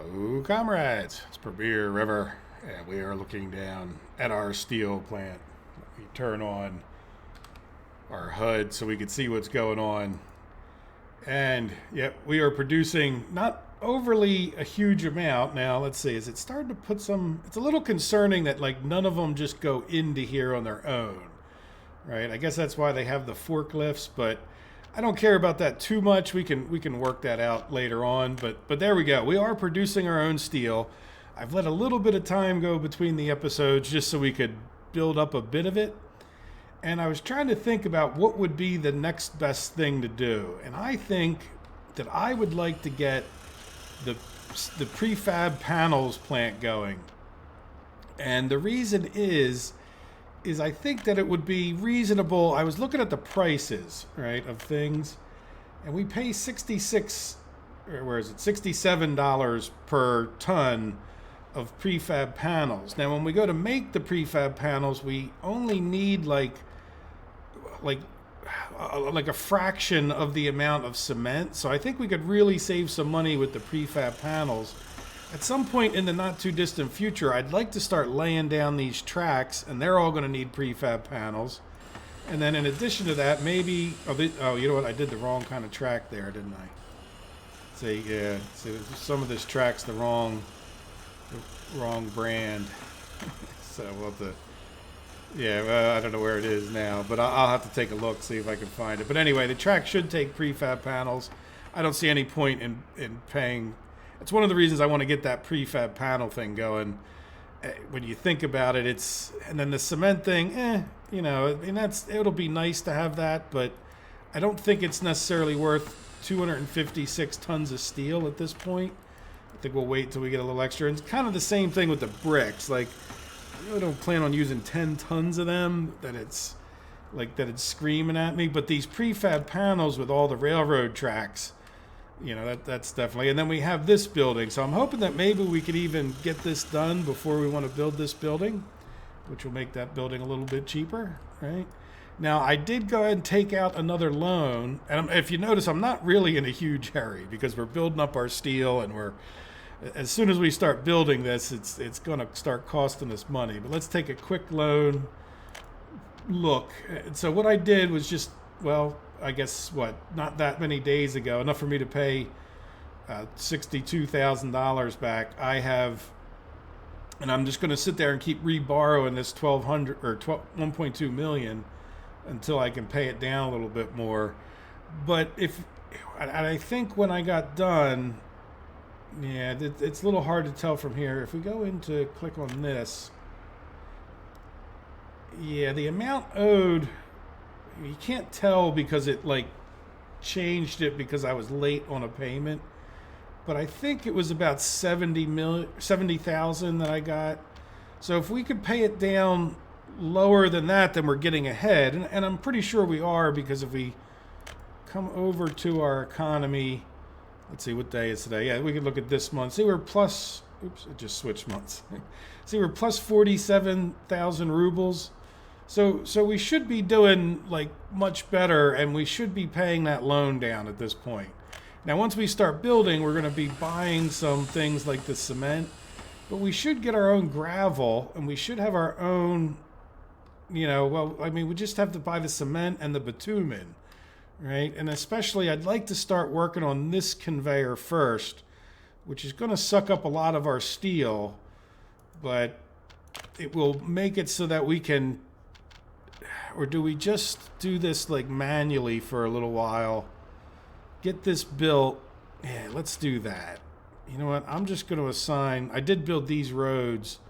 Hello, comrades. It's Premier River, and we are looking down at our steel plant. We turn on our HUD so we can see what's going on. And yep, we are producing not overly a huge amount. Now, let's see, is it starting to put some, it's a little concerning that like none of them just go into here on their own, right? I guess that's why they have the forklifts, but I don't care about that too much. We can work that out later on, but there we go. We are producing our own steel. I've let a little bit of time go between the episodes just so we could build up a bit of it. And I was trying to think about what would be the next best thing to do. And I think that I would like to get the prefab panels plant going. And the reason is I think that it would be reasonable. I was looking at the prices, right, of things, and we pay $67 per ton of prefab panels. Now, when we go to make the prefab panels, we only need like a fraction of the amount of cement. So I think we could really save some money with the prefab panels. At some point in the not too distant future, I'd like to start laying down these tracks, and they're all going to need prefab panels. And then in addition to that, maybe, you know what? I did the wrong kind of track there, didn't I? See, yeah, see, some of this track's the wrong brand. So we'll have to, yeah, well, I don't know where it is now, but I'll have to take a look, see if I can find it. But anyway, the track should take prefab panels. I don't see any point in paying. It's one of the reasons I want to get that prefab panel thing going. When you think about it, and then the cement thing, you know, I mean, it'll be nice to have that, but I don't think it's necessarily worth 256 tons of steel at this point. I think we'll wait till we get a little extra. And it's kind of the same thing with the bricks. Like, I really don't plan on using 10 tons of them, that it's screaming at me. But these prefab panels with all the railroad tracks, you know, that's definitely. And then we have this building. So I'm hoping that maybe we could even get this done before we want to build this building, which will make that building a little bit cheaper, right? Now, I did go ahead and take out another loan. And if you notice, I'm not really in a huge hurry because we're building up our steel, and as soon as we start building this, it's going to start costing us money. But let's take a quick loan look. And so what I did was just, well, I guess, not that many days ago, enough for me to pay $62,000 back. I have, and I'm just going to sit there and keep reborrowing this 1.2 million until I can pay it down a little bit more. But I think when I got done, yeah, it's a little hard to tell from here. If we go into click on this, yeah, the amount owed, you can't tell because it like changed it because I was late on a payment, but I think it was about 70,000 that I got. So if we could pay it down lower than that, then we're getting ahead, and I'm pretty sure we are, because if we come over to our economy, let's see what day is today. Yeah, we can look at this month. See, we're plus, oops, it just switched months. See, we're plus 47,000 rubles. So we should be doing like much better, and we should be paying that loan down at this point. Now, once we start building, we're going to be buying some things like the cement, but we should get our own gravel, and we should have our own, you know, well, I mean, we just have to buy the cement and the bitumen, right? And especially, I'd like to start working on this conveyor first, which is going to suck up a lot of our steel, but it will make it so that we can. Or do we just do this like manually for a little while? Get this built. Yeah, let's do that. You know what? I'm just going to assign. I did build these roads.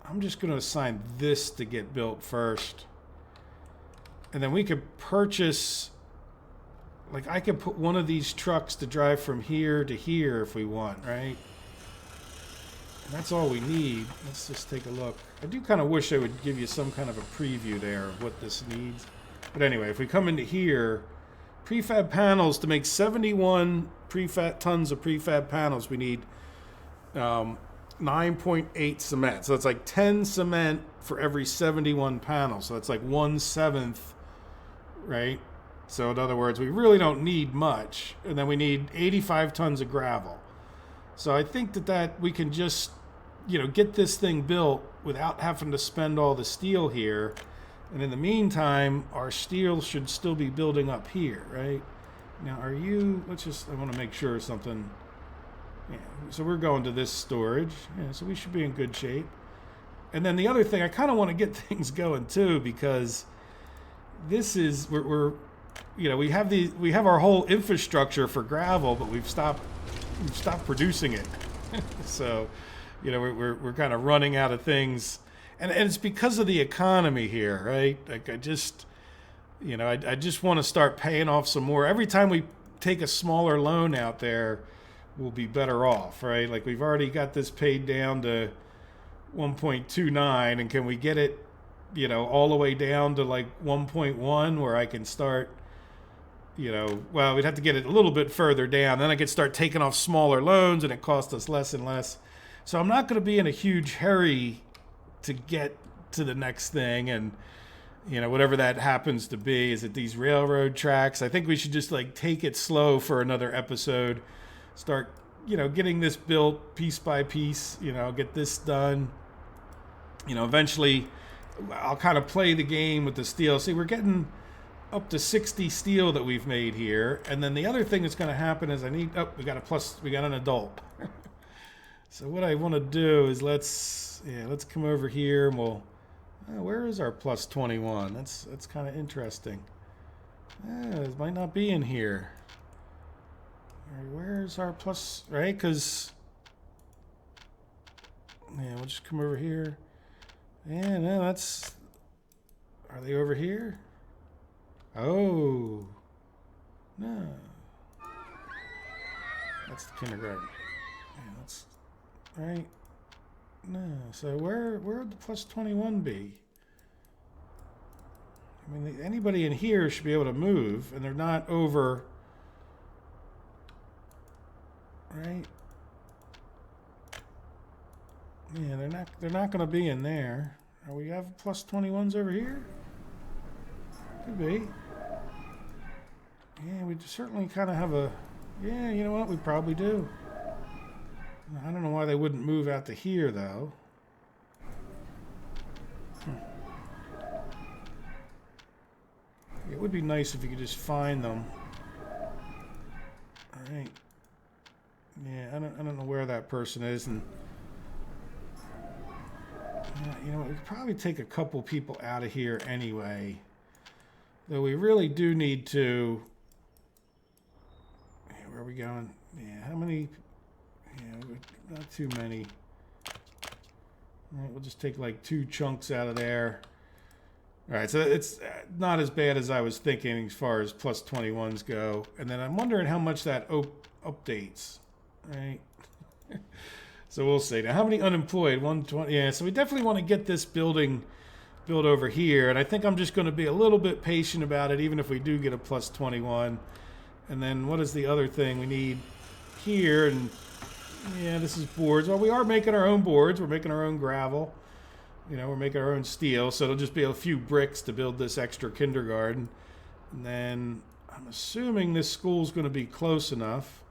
I'm just going to assign this to get built first. And then we could purchase. Like, I could put one of these trucks to drive from here to here if we want, right? And that's all we need. Let's just take a look. I do kind of wish I would give you some kind of a preview there of what this needs. But anyway, if we come into here, prefab panels, to make 71 tons of prefab panels, we need 9.8 cement. So it's like 10 cement for every 71 panels. So that's like 1/7, right? So in other words, we really don't need much. And then we need 85 tons of gravel. So I think that we can just, get this thing built without having to spend all the steel here. And in the meantime, our steel should still be building up here, right? Now, I want to make sure something, yeah, so we're going to this storage. Yeah, so we should be in good shape. And then the other thing, I kind of want to get things going too, because this is, we have our whole infrastructure for gravel, but we've stopped producing it. So, we're kind of running out of things. And it's because of the economy here, right? Like I just want to start paying off some more. Every time we take a smaller loan out there, we'll be better off, right? Like we've already got this paid down to 1.29, and can we get it, all the way down to like 1.1 where I can start, well, we'd have to get it a little bit further down. Then I could start taking off smaller loans and it costs us less and less. So I'm not going to be in a huge hurry to get to the next thing, and whatever that happens to be. Is it these railroad tracks? I think we should just like take it slow for another episode, start getting this built piece by piece, get this done. Eventually I'll kind of play the game with the steel. See, we're getting up to 60 steel that we've made here, and then the other thing that's going to happen is we got an adult. So what I want to do is let's come over here and where is our plus 21? That's kind of interesting. It might not be in here. Where's our plus, right? Because, we'll just come over here. Yeah, no, are they over here? Oh, no. That's the kindergarten. Yeah, that's, right. No, so where would the plus 21 be? I mean, anybody in here should be able to move, and they're not over, right? Yeah, they're not going to be in there. Are we have plus 21s over here? Could be. Yeah, we certainly kind of have a, yeah, you know what, we probably do. I don't know why they wouldn't move out to here, though. It would be nice if you could just find them. All right. Yeah, I don't know where that person is, and we could probably take a couple people out of here anyway. Though we really do need to. Yeah, where are we going? Yeah, how many? Yeah, not too many. All right, we'll just take like 2 chunks out of there. All right, so it's not as bad as I was thinking as far as plus 21s go. And then I'm wondering how much that updates, right? So we'll see. Now, how many unemployed? 120. Yeah, so we definitely want to get this building built over here. And I think I'm just going to be a little bit patient about it, even if we do get a plus 21. And then what is the other thing we need here? And yeah, this is boards. Well, we are making our own boards. We're making our own gravel. We're making our own steel. So it'll just be a few bricks to build this extra kindergarten. And then I'm assuming this school's going to be close enough.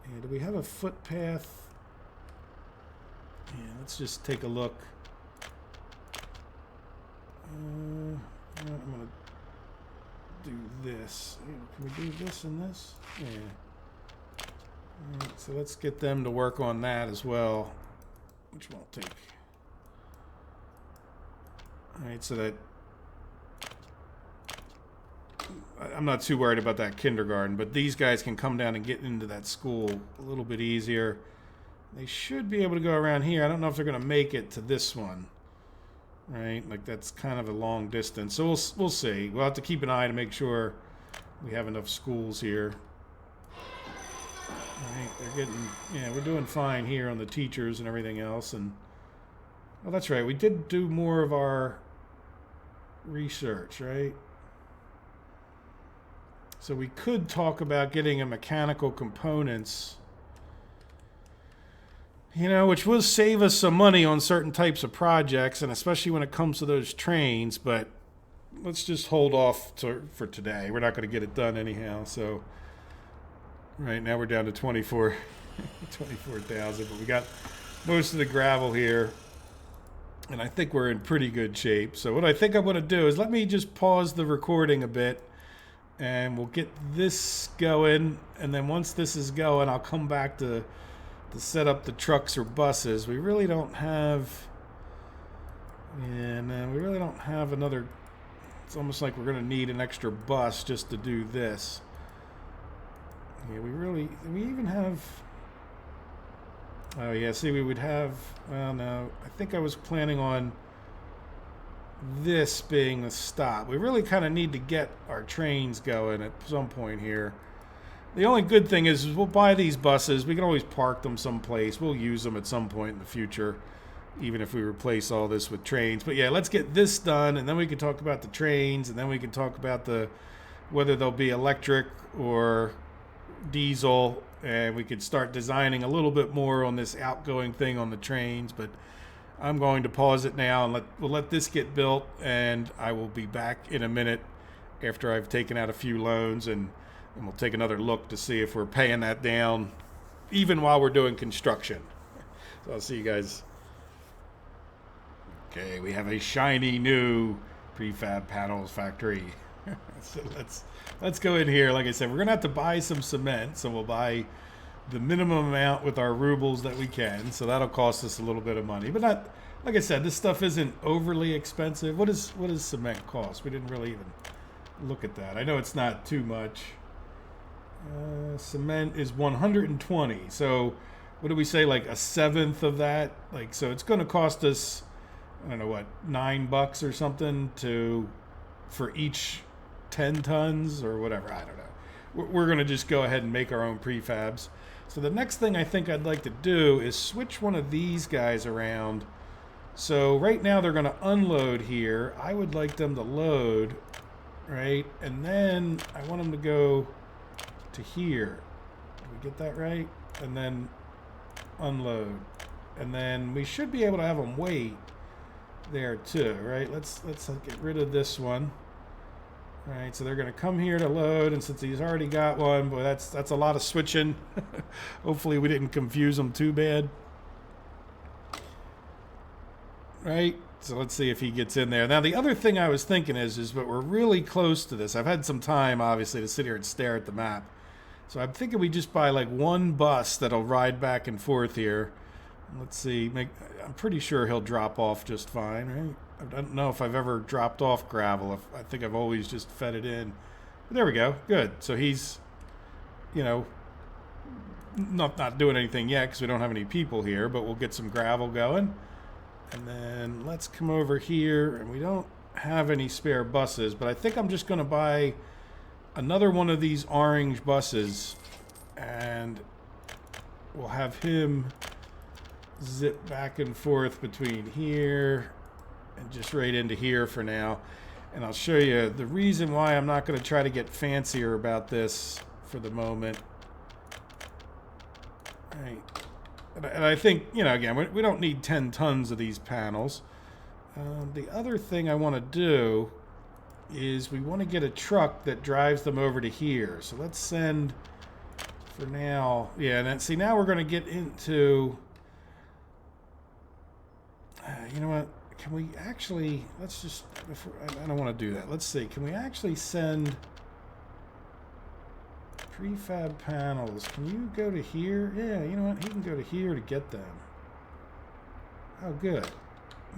And do we have a footpath? Yeah, let's just take a look. I'm going to do this. Can we do this and this? Yeah. All right, so let's get them to work on that as well, which won't take. All right, so that I'm not too worried about that kindergarten, but these guys can come down and get into that school a little bit easier. They should be able to go around here. I don't know if they're going to make it to this one, right? Like that's kind of a long distance. So we'll see. We'll have to keep an eye to make sure we have enough schools here. All right, they're getting, yeah, we're doing fine here on the teachers and everything else. And well, that's right. We did do more of our research, right? So we could talk about getting a mechanical components, which will save us some money on certain types of projects, and especially when it comes to those trains. But let's just hold off for today. We're not going to get it done anyhow. So right now we're down to 24 24,000, but we got most of the gravel here, and I think we're in pretty good shape. So what I think I'm going to do is let me just pause the recording a bit, and we'll get this going, and then once this is going, I'll come back to set up the trucks or buses. We really don't have, yeah, man, we really don't have another. It's almost like we're going to need an extra bus just to do this. Yeah, we even have, oh yeah, see, we would have, well, no, I think I was planning on this being the stop. We really kind of need to get our trains going at some point here. The only good thing is we'll buy these buses. We can always park them someplace. We'll use them at some point in the future, even if we replace all this with trains. But yeah, let's get this done, and then we can talk about the trains, and then we can talk about whether they'll be electric or diesel, and we could start designing a little bit more on this outgoing thing on the trains. But I'm going to pause it now, and we'll let this get built, and I will be back in a minute after I've taken out a few loans, and we'll take another look to see if we're paying that down even while we're doing construction. So I'll see you guys. Okay, we have a shiny new prefab panels factory. So let's go in here. Like I said, we're gonna have to buy some cement, so we'll buy the minimum amount with our rubles that we can. So that'll cost us a little bit of money, but not, like I said, this stuff isn't overly expensive. What does cement cost? We didn't really even look at that. I know it's not too much. Cement is 120. So what do we say? Like a seventh of that. Like, so it's going to cost us, I don't know what, $9 or something for each 10 tons or whatever. I don't know. We're going to just go ahead and make our own prefabs. So the next thing I think I'd like to do is switch one of these guys around. So right now they're going to unload here. I would like them to load, right? And then I want them to go to here. Did we get that right? And then unload. And then we should be able to have them wait there too, right? Let's get rid of this one. All right, so they're going to come here to load, and since he's already got one, boy, that's a lot of switching. Hopefully we didn't confuse them too bad. Right, so let's see if he gets in there. Now, the other thing I was thinking is but we're really close to this. I've had some time, obviously, to sit here and stare at the map. So I'm thinking we just buy like one bus that'll ride back and forth here. Let's see, I'm pretty sure he'll drop off just fine, right? I don't know if I've ever dropped off gravel. I think I've always just fed it in. But there we go. Good. So he's, you know, not doing anything yet because we don't have any people here, but we'll get some gravel going. And then let's come over here, and we don't have any spare buses, but I think I'm just going to buy another one of these orange buses, and we'll have him zip back and forth between here and just right into here for now. And I'll show you the reason why I'm not going to try to get fancier about this for the moment. All right. And I think, you know, again, we don't need 10 tons of these panels. The other thing I want to do is we want to get a truck that drives them over to here. So let's send, for now, yeah, and then, see, now we're going to get into, you know what, can we actually, let's just, I don't want to do that. Let's see, can we actually send prefab panels? Can you go to here? Yeah, you know what, he can go to here to get them. Oh, good.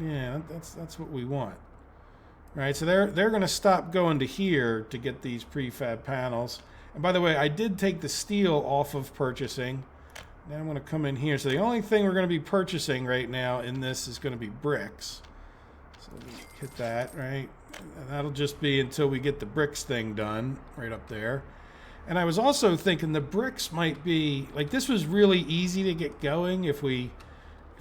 Yeah, that's what we want. All right, so they're going to stop going to here to get these prefab panels. And by the way, I did take the steel off of purchasing. Now I'm going to come in here. So the only thing we're going to be purchasing right now in this is going to be bricks. So let me hit that, right? And that'll just be until we get the bricks thing done right up there. And I was also thinking the bricks might be, like, this was really easy to get going if we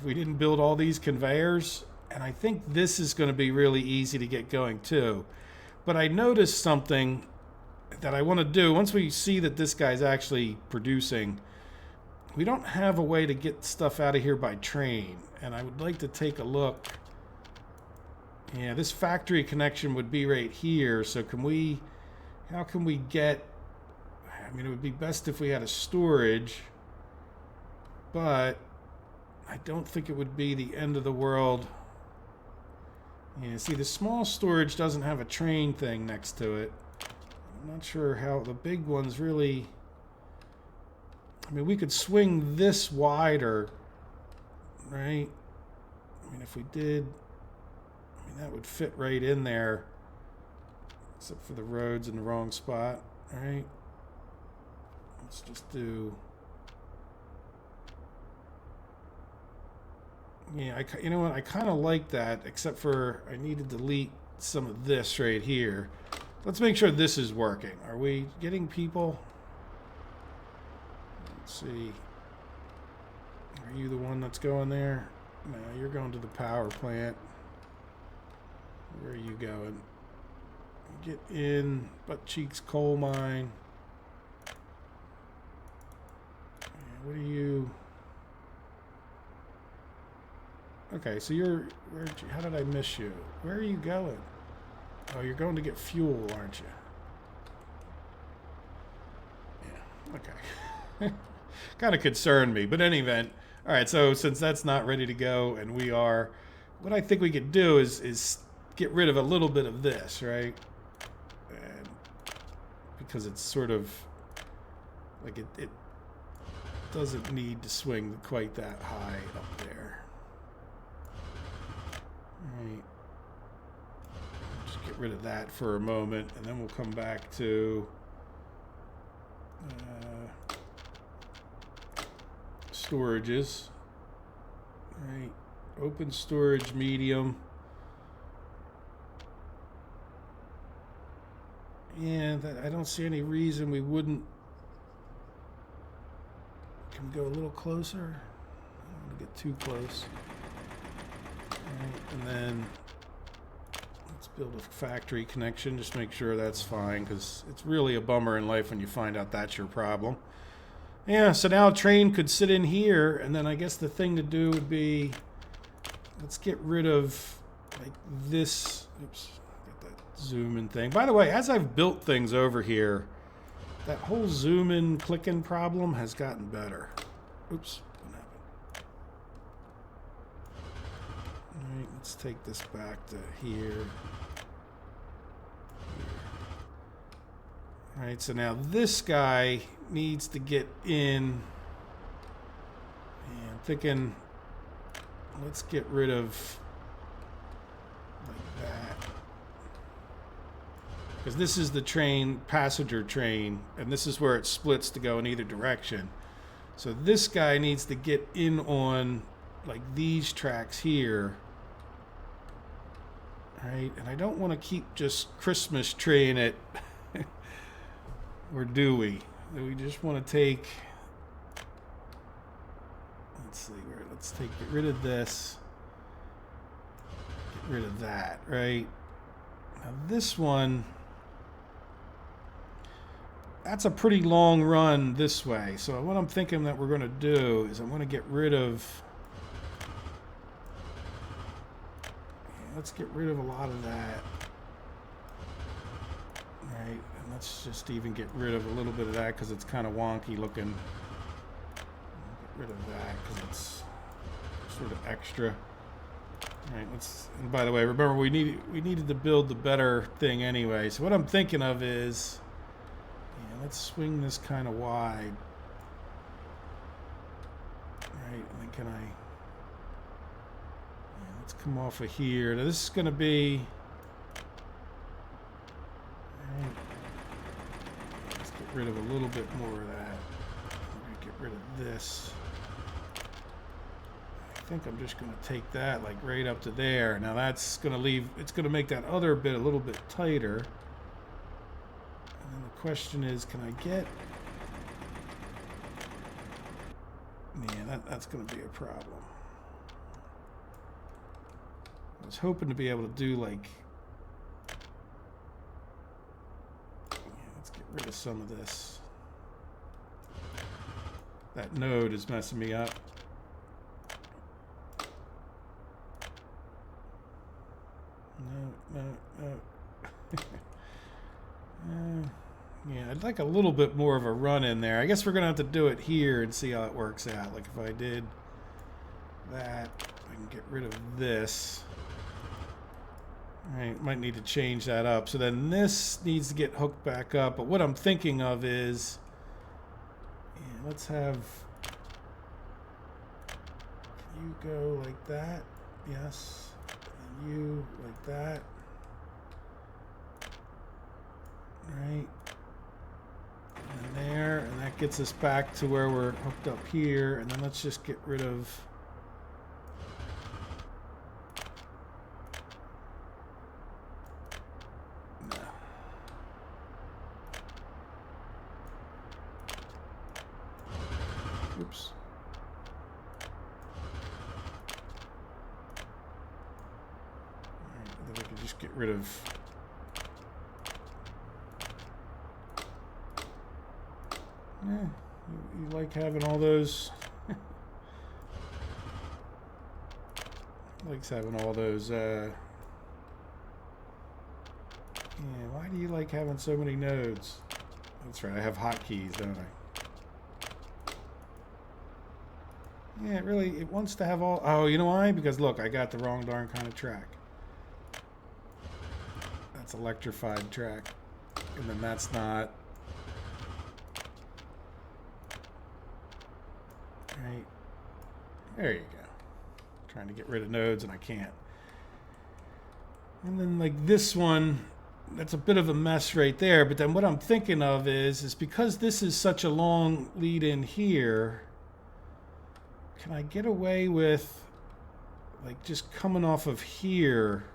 didn't build all these conveyors. And I think this is going to be really easy to get going too. But I noticed something that I want to do. Once we see that this guy's actually producing, we don't have a way to get stuff out of here by train. And I would like to take a look. Yeah, this factory connection would be right here. So how can we get, I mean, it would be best if we had a storage. but I don't think it would be the end of the world. Yeah, see, the small storage doesn't have a train thing next to it. I'm not sure how the big ones really... I mean, we could swing this wider, right? I mean, if we did... I mean, that would fit right in there. Except for the road's in the wrong spot, right? Let's just do... Yeah, you know what? I kind of like that, except for I need to delete some of this right here. Let's make sure this is working. Are we getting people? Let's see. Are you the one that's going there? No, you're going to the power plant. Where are you going? Get in Butt Cheeks Coal Mine. What are you? Okay, so how did I miss you? Where are you going? Oh, you're going to get fuel, aren't you? Yeah, okay. Kind of concerned me, but in any event, all right, so since that's not ready to go and we are, what I think we could do is get rid of a little bit of this, right? And because it's sort of, like it doesn't need to swing quite that high up there. Right. Just get rid of that for a moment, and then we'll come back to storages. Right. Open storage medium. Yeah, I don't see any reason we wouldn't. Can we go a little closer? I don't want to get too close. Right, and then let's build a factory connection. Just make sure that's fine, because it's really a bummer in life when you find out that's your problem. Yeah, so now a train could sit in here, and then I guess the thing to do would be, let's get rid of like this. Oops, got that zoom in thing. By the way, as I've built things over here, that whole zoom in clicking problem has gotten better. Oops. Alright, let's take this back to here. Alright, so now this guy needs to get in. And I'm thinking, let's get rid of like that. Because this is the train, passenger train, and this is where it splits to go in either direction. So this guy needs to get in on like these tracks here. Right, and I don't want to keep just Christmas treeing it, or do we? Do we just want to take? Let's see, let's get rid of this, get rid of that. Right, now this one, that's a pretty long run this way. So what I'm thinking that we're going to do is I'm going to get rid of. Let's get rid of a lot of that. Right, and let's just even get rid of a little bit of that because it's kind of wonky looking. Get rid of that because it's sort of extra. All right, and by the way, remember we needed to build the better thing anyway. So what I'm thinking of is, yeah, let's swing this kind of wide. All right, and then can I? Let's come off of here. Now this is going to be. Right, let's get rid of a little bit more of that. Get rid of this. I think I'm just going to take that like right up to there. Now that's going to leave. It's going to make that other bit a little bit tighter. And then the question is, can I get? Yeah, that's going to be a problem. I was hoping to be able to do like, yeah, let's get rid of some of this. That node is messing me up. No. Yeah, I'd like a little bit more of a run in there. I guess we're going to have to do it here and see how it works out. Like if I did that, I can get rid of this. All right, might need to change that up. So then this needs to get hooked back up. But what I'm thinking of is, yeah, let's have you go like that. Yes. And you like that. Right. And there. And that gets us back to where we're hooked up here. And then let's just get rid of... No. Oops. Then we can just get rid of... Yeah, you like having all those... likes having all those... Yeah, why do you like having so many nodes? That's right, I have hotkeys, don't I? Yeah, it wants to have all... Oh, you know why? Because look, I got the wrong darn kind of track. That's electrified track. And then that's not... Right. There you go. Trying to get rid of nodes and I can't. And then like this one, that's a bit of a mess right there. But then what I'm thinking of is because this is such a long lead in here, can I get away with like just coming off of here?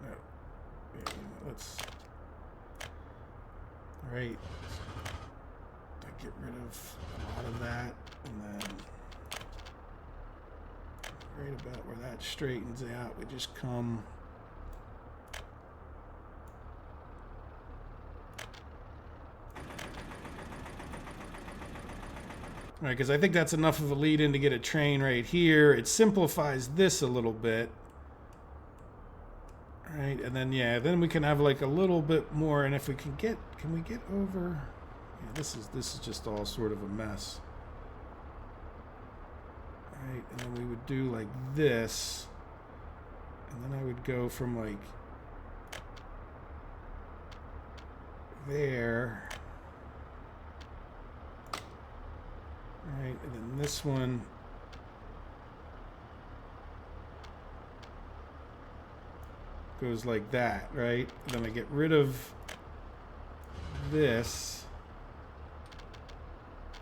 No. Yeah, let's... Right. Get rid of a lot of that, and then right about where that straightens out, we just come right, because I think that's enough of a lead in to get a train right here. It simplifies this a little bit, right? And then yeah, then we can have like a little bit more, and if we can we get over? Yeah, this is just all sort of a mess. Right, and then we would do like this, and then I would go from like there, right, and then this one goes like that, right? And then I get rid of this.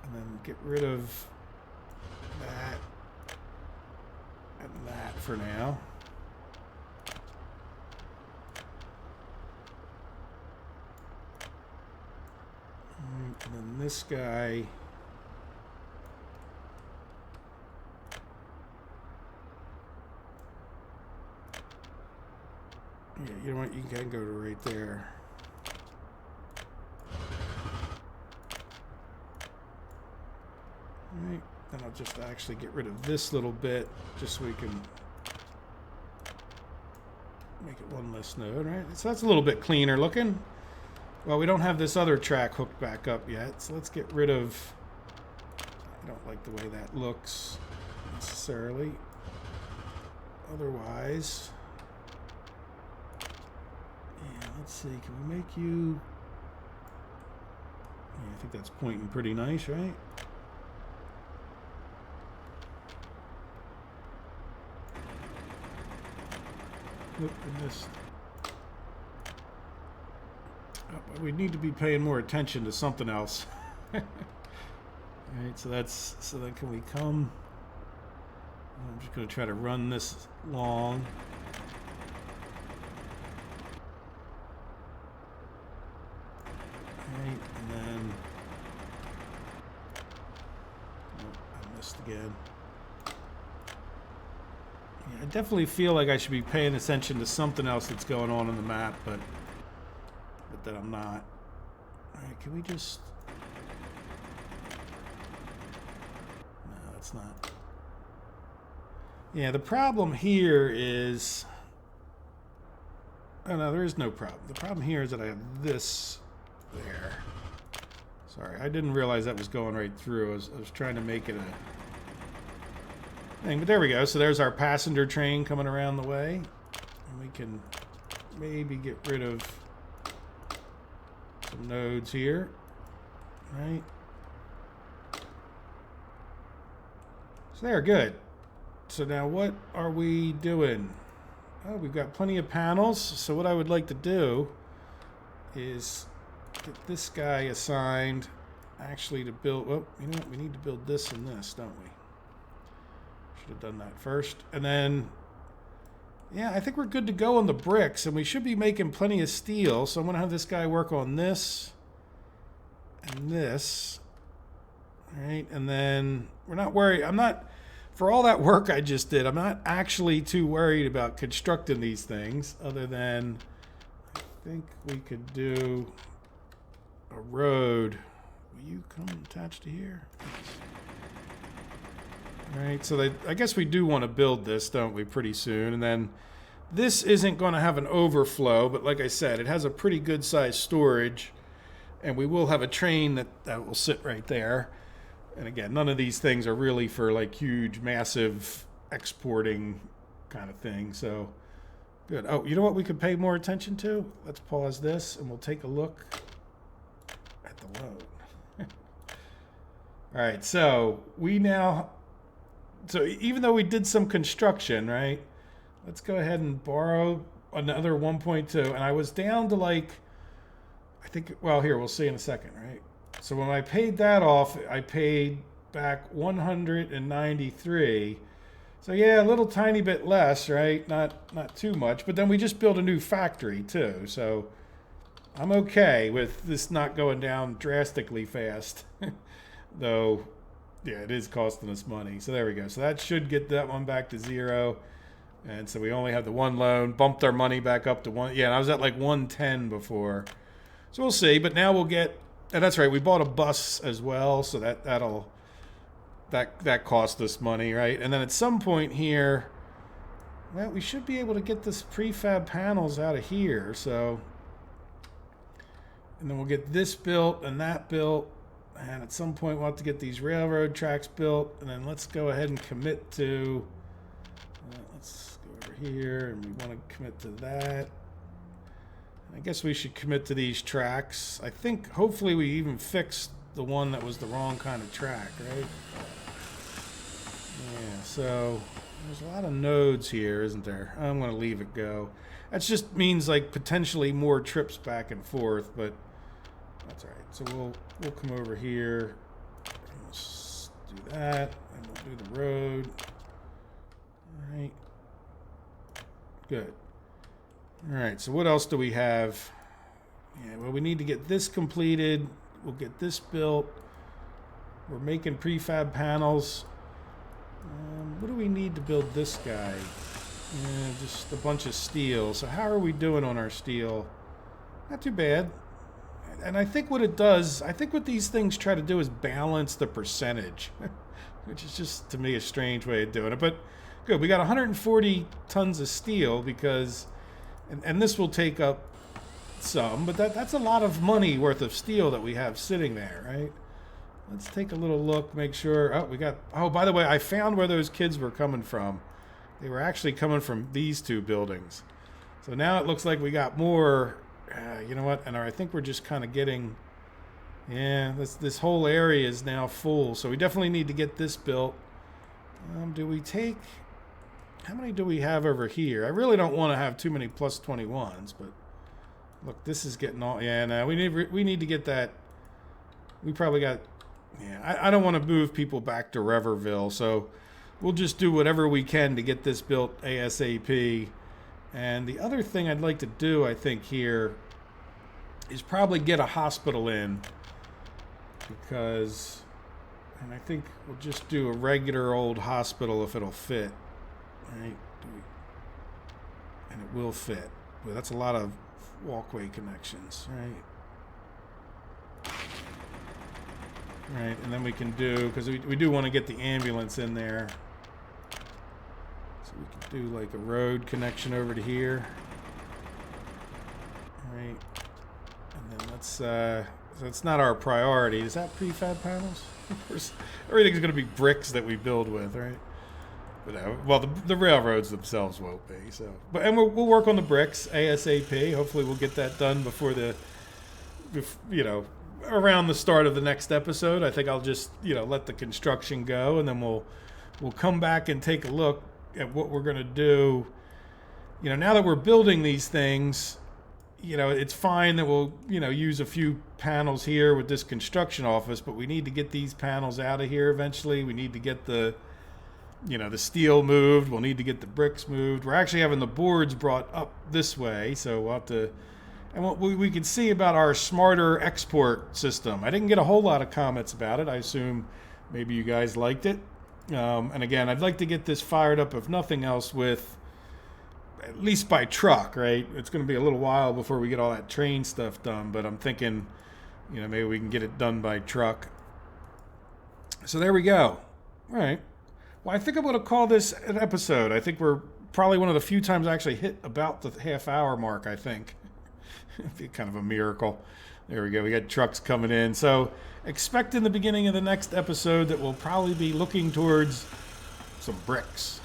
And then get rid of that and that for now. And then this guy. Yeah, you know what? You can go to right there. Right, then I'll just actually get rid of this little bit just so we can make it one less node, right? So that's a little bit cleaner looking. Well, we don't have this other track hooked back up yet, so let's get rid of... I don't like the way that looks necessarily. Otherwise... Yeah, let's see, can we make you... Yeah, I think that's pointing pretty nice, right? Oop, I missed. Oh, we need to be paying more attention to something else. Alright, so then can we come? I'm just going to try to run this long. Alright, and then... Oh, I missed again. I definitely feel like I should be paying attention to something else that's going on in the map, but that I'm not. Alright, can we just... No, that's not. Yeah, the problem here is... Oh no, there is no problem. The problem here is that I have this there. Sorry, I didn't realize that was going right through. I was trying to make it a thing, but there we go. So there's our passenger train coming around the way. And we can maybe get rid of some nodes here, right? So there, good. So now what are we doing? Oh, we've got plenty of panels. So what I would like to do is get this guy assigned actually to build. Oh, you know what? We need to build this and this, don't we? Should have done that first. And then, yeah, I think we're good to go on the bricks, and we should be making plenty of steel. So I'm going to have this guy work on this and this. All right, and then we're not worried. I'm not, for all that work I just did, I'm not actually too worried about constructing these things, other than I think we could do a road. Will you come attached to here? All right, so I guess we do want to build this, don't we, pretty soon. And then this isn't going to have an overflow, but like I said, it has a pretty good sized storage, and we will have a train that will sit right there. And again, none of these things are really for like huge, massive exporting kind of thing. So good. Oh, you know what we could pay more attention to? Let's pause this and we'll take a look at the load. All right, so even though we did some construction, right? Let's go ahead and borrow another 1.2. And I was down to like, I think, well, here, we'll see in a second, right? So when I paid that off, I paid back 193. So yeah, a little tiny bit less, right? Not too much. But then we just built a new factory too. So I'm okay with this not going down drastically fast. Though, yeah, it is costing us money. So there we go. So that should get that one back to 0. And so we only have the one loan. Bumped our money back up to 1. Yeah, and I was at like 110 before. So we'll see. But now we'll get... And that's right, we bought a bus as well, so that cost us money, right? And then at some point here, well, we should be able to get this prefab panels out of here, so. And then we'll get this built and that built, and at some point we'll have to get these railroad tracks built, and then let's go ahead and commit to, let's go over here, and we want to commit to that. I guess we should commit to these tracks. I think hopefully we even fixed the one that was the wrong kind of track, right? Yeah, so there's a lot of nodes here, isn't there? I'm going to leave it go. That just means like potentially more trips back and forth, but that's all right. So we'll come over here. And let's do that, and we'll do the road. All right. Good. All right, so what else do we have? Yeah, well, we need to get this completed. We'll get this built. We're making prefab panels. What do we need to build this guy? Just a bunch of steel. So how are we doing on our steel? Not too bad. And I think what it does, I think what these things try to do is balance the percentage, which is just, to me, a strange way of doing it. But good, we got 140 tons of steel because... And this will take up some, but that's a lot of money worth of steel that we have sitting there, right? Let's take a little look, make sure. Oh, oh, by the way, I found where those kids were coming from. They were actually coming from these two buildings. So now it looks like we got more, you know what? And I think we're just kind of getting, yeah, this whole area is now full. So we definitely need to get this built. Do we take... How many do we have over here? I really don't want to have too many plus 21s, but look, this is getting all... Yeah, no, we need to get that... We probably got... Yeah, I don't want to move people back to Reverville, so we'll just do whatever we can to get this built ASAP. And the other thing I'd like to do, I think, here is probably get a hospital in, because... And I think we'll just do a regular old hospital if it'll fit. Right, and it will fit. Well, that's a lot of walkway connections, right? Right, and then we can do, because we do want to get the ambulance in there. So we can do like a road connection over to here. it's not our priority. Is that prefab panels? Of course, everything's going to be bricks that we build with, right? But well, the railroads themselves won't be. So, and we'll work on the bricks ASAP. Hopefully, we'll get that done before around the start of the next episode. I think I'll just let the construction go, and then we'll come back and take a look at what we're going to do. Now that we're building these things, it's fine that we'll use a few panels here with this construction office, but we need to get these panels out of here eventually. We need to get the steel moved. We'll need to get the bricks moved. We're actually having the boards brought up this way, so we'll have to. And what we can see about our smarter export system. I didn't get a whole lot of comments about it. I assume maybe you guys liked it. And again, I'd like to get this fired up, if nothing else, with at least by truck, right? It's going to be a little while before we get all that train stuff done, but I'm thinking, maybe we can get it done by truck. So there we go. All right. Well, I think I'm going to call this an episode. I think we're probably one of the few times I actually hit about the half-hour mark, I think. It'd be kind of a miracle. There we go. We got trucks coming in. So expect in the beginning of the next episode that we'll probably be looking towards some bricks.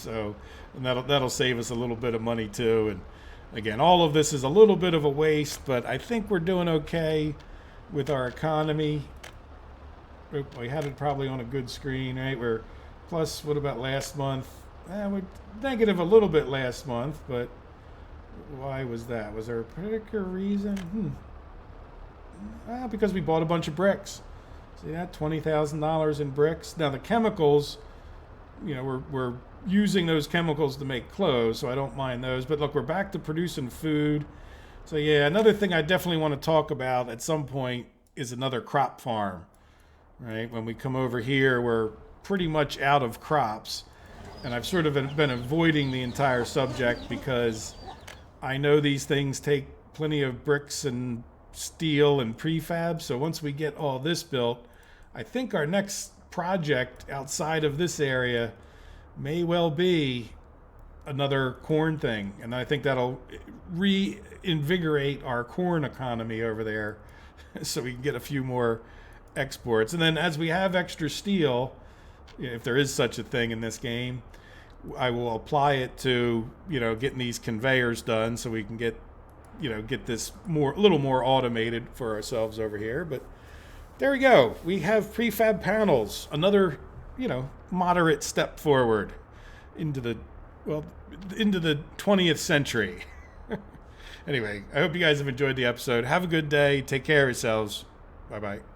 And that'll save us a little bit of money too. And again, all of this is a little bit of a waste, but I think we're doing okay with our economy. We had it probably on a good screen, right? We're plus, what about last month? We're negative a little bit last month, but why was that? Was there a particular reason? Because we bought a bunch of bricks. See that? $20,000 in bricks. Now the chemicals, we're using those chemicals to make clothes, so I don't mind those. But look, we're back to producing food. So yeah, another thing I definitely want to talk about at some point is another crop farm, right? When we come over here, we're pretty much out of crops. And I've sort of been avoiding the entire subject because I know these things take plenty of bricks and steel and prefab. So once we get all this built, I think our next project outside of this area may well be another corn thing. And I think that'll reinvigorate our corn economy over there so we can get a few more exports. And then as we have extra steel, if there is such a thing in this game, I will apply it to, getting these conveyors done so we can get this a little more automated for ourselves over here. But there we go. We have prefab panels, another, moderate step forward into the 20th century. Anyway, I hope you guys have enjoyed the episode. Have a good day. Take care of yourselves. Bye-bye.